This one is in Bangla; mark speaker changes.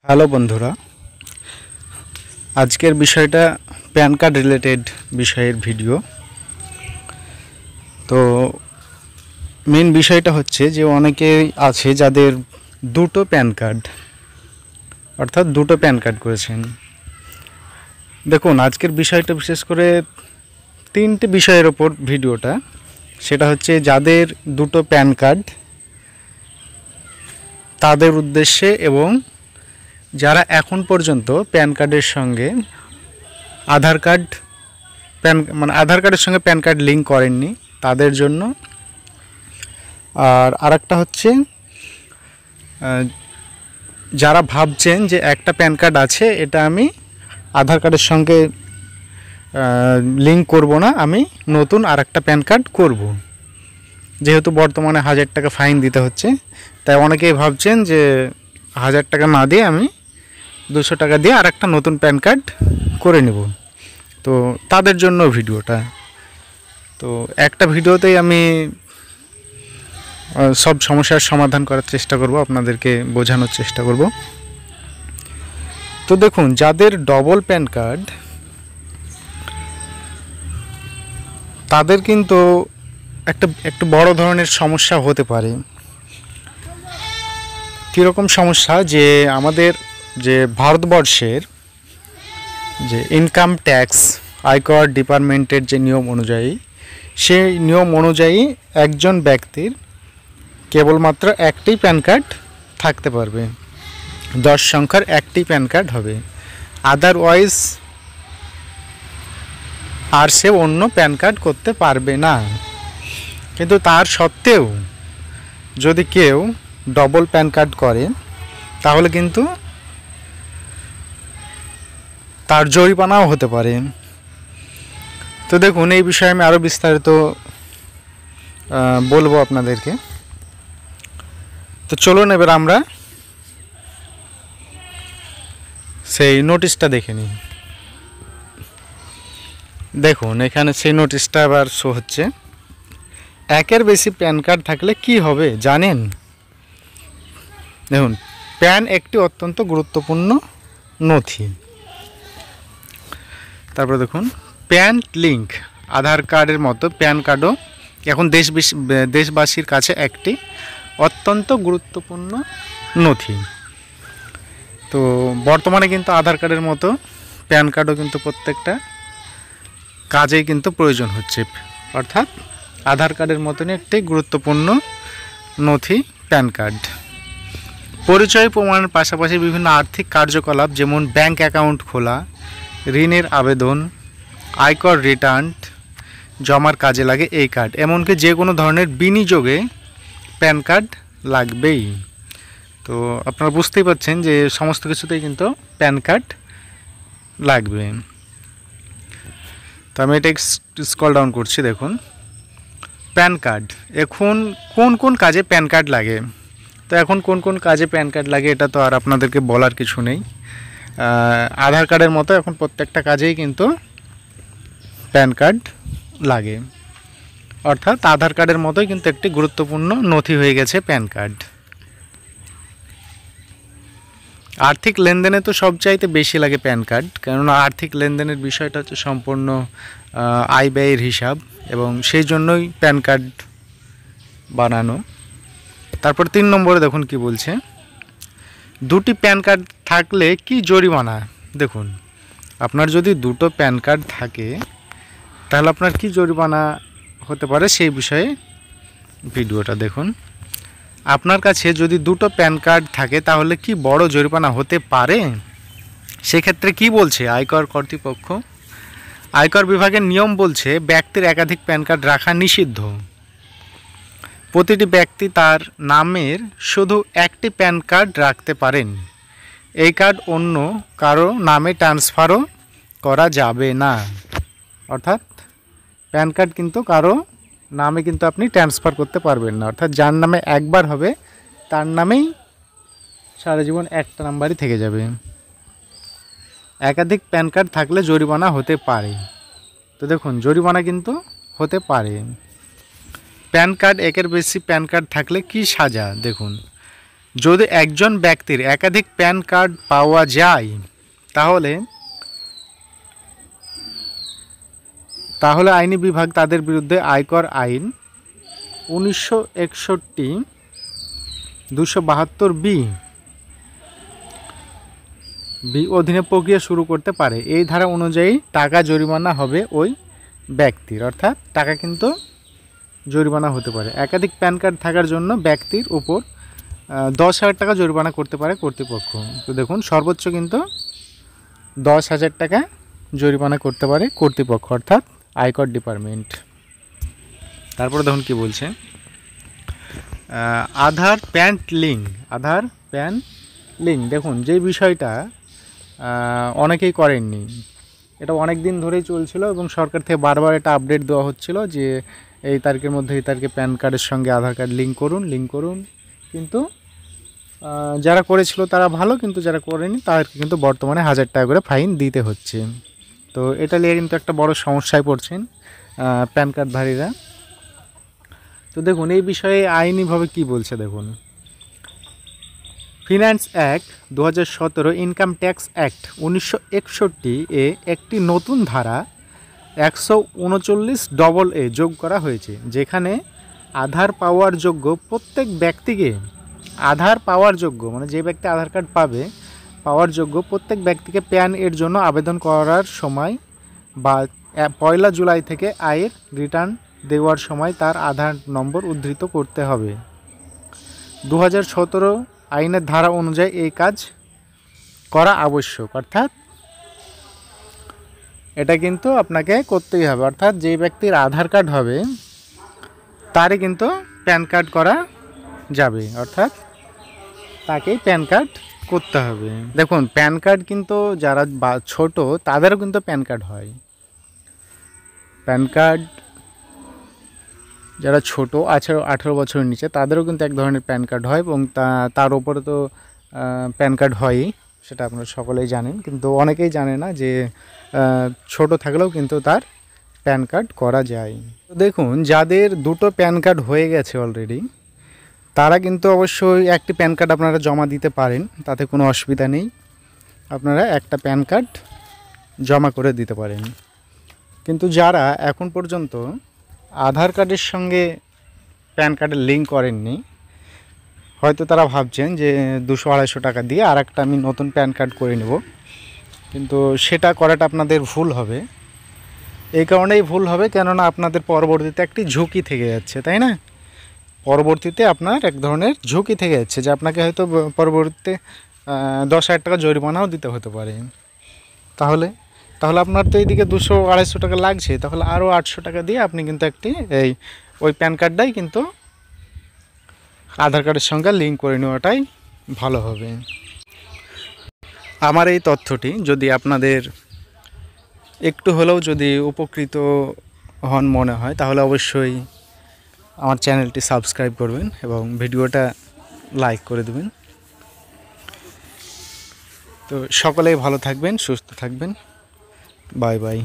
Speaker 1: হ্যালো বন্ধুরা, আজকের বিষয়টা প্যান কার্ড রিলেটেড বিষয়ের ভিডিও। তো মেন বিষয়টা হচ্ছে যে অনেকেই আছে যাদের দুটো প্যান কার্ড, অর্থাৎ দুটো প্যান কার্ড করেছেন। দেখুন, আজকের বিষয়টা বিশেষ করে তিনটে বিষয়ের ওপর ভিডিওটা। সেটা হচ্ছে যাদের দুটো প্যান কার্ড তাদের উদ্দেশ্যে, এবং যারা এখন পর্যন্ত প্যান কার্ডের সঙ্গে আধার কার্ডের সঙ্গে প্যান কার্ড লিঙ্ক করেননি তাদের জন্য। আর আরেকটা হচ্ছে যারা ভাবছেন যে একটা প্যান কার্ড আছে, এটা আমি আধার কার্ডের সঙ্গে লিঙ্ক করব না, আমি নতুন আরেকটা প্যান কার্ড করব। যেহেতু বর্তমানে 1000 টাকা ফাইন দিতে হচ্ছে, তাই অনেকেই ভাবছেন যে 1000 টাকা না দিয়ে আমি 200 টাকা দিয়ে আরেকটা নতুন প্যান কার্ড করে নেব। তো তাদের জন্য ভিডিওটা। তো একটা ভিডিওতেই আমি সব সমস্যার সমাধান করার চেষ্টা করব, আপনাদেরকে বোঝানোর চেষ্টা করব। তো দেখুন, যাদের ডবল প্যান কার্ড তাদের কিন্তু একটু বড় ধরনের সমস্যা হতে পারে। কীরকম সমস্যা? যে আমাদের যে ভারতবর্ষের যে ইনকাম ট্যাক্স আয়কর ডিপার্টমেন্টের যে নিয়ম অনুযায়ী, সেই নিয়ম অনুযায়ী একজন ব্যক্তির কেবলমাত্র একটি প্যান কার্ড থাকতে পারবে, 10 সংখ্যার একটি প্যান কার্ড হবে। আদারওয়াইজ আর সে অন্য প্যান কার্ড করতে পারবে না। কিন্তু তার সত্ত্বেও যদি কেউ ডবল প্যান কার্ড করে তাহলে কিন্তু তার জরিমানাও হতে পারে। তো দেখুন, এই বিষয়ে আমি আরও বিস্তারিত বলবো আপনাদেরকে। তো চলুন এবার আমরা সেই নোটিশটা দেখে নিই। দেখুন, এখানে সেই নোটিশটা আবার শো হচ্ছে। একের বেশি প্যান কার্ড থাকলে কি হবে জানেন? দেখুন, প্যান একটি অত্যন্ত গুরুত্বপূর্ণ নথি। তারপরে দেখুন, প্যান লিঙ্ক আধার কার্ডের মতো প্যান কার্ডও এখন দেশবাসীর কাছে একটি অত্যন্ত গুরুত্বপূর্ণ নথি। তো বর্তমানে কিন্তু আধার কার্ডের মতো প্যান কার্ডও কিন্তু প্রত্যেকটা কাজেই কিন্তু প্রয়োজন হচ্ছে। অর্থাৎ আধার কার্ডের মতনই একটি গুরুত্বপূর্ণ নথি প্যান কার্ড। পরিচয় প্রমাণের পাশাপাশি বিভিন্ন আর্থিক কার্যকলাপ, যেমন ব্যাংক অ্যাকাউন্ট খোলা, ঋণের আবেদন, আয়কর রিটার্ন জমার কাজে লাগে এই কার্ড। এমনকি যে কোনো ধরনের বিনিয়োগে প্যান কার্ড লাগবেই। তো আপনারা বুঝতেই পারছেন যে সমস্ত কিছুতেই কিন্তু প্যান কার্ড লাগবে। তো আমি এটা স্ক্রল ডাউন করছি। দেখুন, প্যান কার্ড এখন কোন কোন কাজে প্যান কার্ড লাগে। তো এখন কোন কোন কাজে প্যান কার্ড লাগে এটা তো আর আপনাদেরকে বলার কিছু নেই। আধার কার্ডের মতো এখন প্রত্যেকটা কাজেই কিন্তু প্যান কার্ড লাগে। অর্থাৎ আধার কার্ডের মতোই কিন্তু একটি গুরুত্বপূর্ণ নথি হয়ে গেছে প্যান কার্ড। আর্থিক লেনদেনে তো সবচাইতে বেশি লাগে প্যান কার্ড, কেননা আর্থিক লেনদেনের বিষয়টা হচ্ছে সম্পূর্ণ আয় ব্যয়ের হিসাব, এবং সেই জন্যই প্যান কার্ড বানানো। তারপর 3 নম্বরে দেখুন কি বলছে, দুটি প্যান কার্ড থাকলে কি জরিমানা। দেখুন, আপনার যদি দুটো প্যান কার্ড থাকে তাহলে আপনার কি জরিমানা হতে পারে সেই বিষয়ে ভিডিওটা দেখুন। আপনার কাছে যদি দুটো প্যান কার্ড থাকে তাহলে কি বড় জরিমানা হতে পারে? সেক্ষেত্রে কি বলছে আয়কর কর্তৃপক্ষ? আয়কর বিভাগের নিয়ম বলছে ব্যক্তির একাধিক প্যান কার্ড রাখা নিষিদ্ধ। প্রতিটি ব্যক্তি তার নামের শুধু একটি প্যান কার্ড রাখতে পারেন। এই কার্ড অন্য কারো নামে ট্রান্সফারও করা যাবে না। অর্থাৎ প্যান কার্ড কিন্তু কারো নামে কিন্তু আপনি ট্রান্সফার করতে পারবেন না। অর্থাৎ যার নামে একবার হবে তার নামেই সারা জীবন একটা নাম্বারই থেকে যাবে। একাধিক প্যান কার্ড থাকলে জরিমানা হতে পারে। তো দেখুন, জরিমানা কিন্তু হতে পারে। প্যান কার্ড একের বেশি প্যান কার্ড থাকলে কি সাজা। দেখুন, যদি একজন ব্যক্তির একাধিক প্যান কার্ড পাওয়া যায় তাহলে তাহলে আইনি বিভাগ তাদের বিরুদ্ধে আয়কর আইন 1961 272 বি অধীনে প্রক্রিয়া শুরু করতে পারে। এই ধারা অনুযায়ী টাকা জরিমানা হবে ওই ব্যক্তির, অর্থাৎ টাকা কিন্তু জরিমানা হতে পারে। একাধিক প্যান কার্ড থাকার জন্য ব্যক্তির উপর 10,000 টাকা জরিমানা করতে পারে কর্তৃপক্ষ। তো দেখুন সর্বোচ্চ কিন্তু 10,000 টাকা জরিমানা করতে পারে কর্তৃপক্ষ, অর্থাৎ আয়কর ডিপার্টমেন্ট। তারপরে দেখুন কি বলছে, আধার প্যান লিঙ্ক। দেখুন যে বিষয়টা অনেকেই করেননি, এটা অনেক দিন ধরেই চলছিল এবং সরকার থেকে বারবার এটা আপডেট দেওয়া হচ্ছিল যে এই তারিখের মধ্যে এই তারিখে প্যান কার্ডের সঙ্গে আধার কার্ড লিঙ্ক করুন। কিন্তু যারা করেছিল তারা ভালো, কিন্তু যারা করেনি তাদেরকে কিন্তু বর্তমানে 1000 টাকা করে ফাইন দিতে হচ্ছে। তো এটা নিয়ে কিন্তু একটা বড় সমস্যায় পড়ছেন প্যান কার্ডধারীরা। তো দেখুন এই বিষয়ে আইনিভাবে কি বলছে দেখুন, finance act 2017 income tax act 1961 এ একটি নতুন ধারা 139 যোগ করা হয়েছে, যেখানে আধার পাওয়ার যোগ্য প্রত্যেক ব্যক্তিকে মানে যে ব্যক্তি আধার কার্ড পাওয়ার যোগ্য প্রত্যেক ব্যক্তিকে প্যান এর জন্য আবেদন করার সময় বা 1 জুলাই থেকে আয়ের রিটার্ন দেওয়ার সময় তার আধার নম্বর উদ্ধৃত করতে হবে। 2017 আইনের ধারা অনুযায়ী এই কাজ করা আবশ্যক, অর্থাৎ এটা কিন্তু আপনাকে করতেই হবে। অর্থাৎ যে ব্যক্তির আধার কার্ড হবে তারই কিন্তু প্যান কার্ড করা যাবে, অর্থাৎ তাকেই প্যান কার্ড করতে হবে। দেখুন প্যান কার্ড কিন্তু যারা ছোট তাদেরও কিন্তু প্যান কার্ড হয়। প্যান কার্ড যারা ছোট 18 বছরের নিচে তাদেরও কিন্তু এক ধরনের প্যান কার্ড হয় এবং তার উপরে তো প্যান কার্ড হয়ই, সেটা আপনারা সকলেই জানেন, কিন্তু অনেকেই জানে না যে ছোট থাকলেও কিন্তু তার প্যান কার্ড করা যায়। তো দেখুন যাদের দুটো প্যান কার্ড হয়ে গেছে অলরেডি তারা কিন্তু অবশ্যই একটি প্যান কার্ড আপনারা জমা দিতে পারেন, তাতে কোনো অসুবিধা নেই। আপনারা একটা প্যান কার্ড জমা করে দিতে পারেন। কিন্তু যারা এখন পর্যন্ত আধার কার্ডের সঙ্গে প্যান কার্ডের লিঙ্ক করেননি, হয়তো তারা ভাবছেন যে 200-250 টাকা দিয়ে আর একটা আমি নতুন প্যান কার্ড করে নেব, কিন্তু সেটা করাটা আপনাদের ভুল হবে। এই কারণেই ভুল হবে কেননা আপনাদের পরবর্তীতে একটি ঝুঁকি থেকে যাচ্ছে, তাই না? পরবর্তীতে আপনার এক ধরনের ঝুঁকি থেকে যাচ্ছে যে আপনাকে হয়তো পরবর্তীতে 10,000 টাকা জরিমানাও দিতে হতে পারে। তাহলে আপনার তো এইদিকে 200-250 টাকা লাগছে, তাহলে আরও 800 টাকা দিয়ে আপনি কিন্তু ওই প্যান কার্ডটাই কিন্তু আধার কার্ডের সঙ্গে লিঙ্ক করে নেওয়াটাই ভালো হবে। আমার এই তথ্যটি যদি আপনাদের একটু হলেও যদি উপকৃত হন মনে হয় তাহলে অবশ্যই আমার চ্যানেলটি সাবস্ক্রাইব করবেন এবং ভিডিওটা লাইক করে দেবেন। তো সকলেই ভালো থাকবেন, সুস্থ থাকবেন। Bye bye.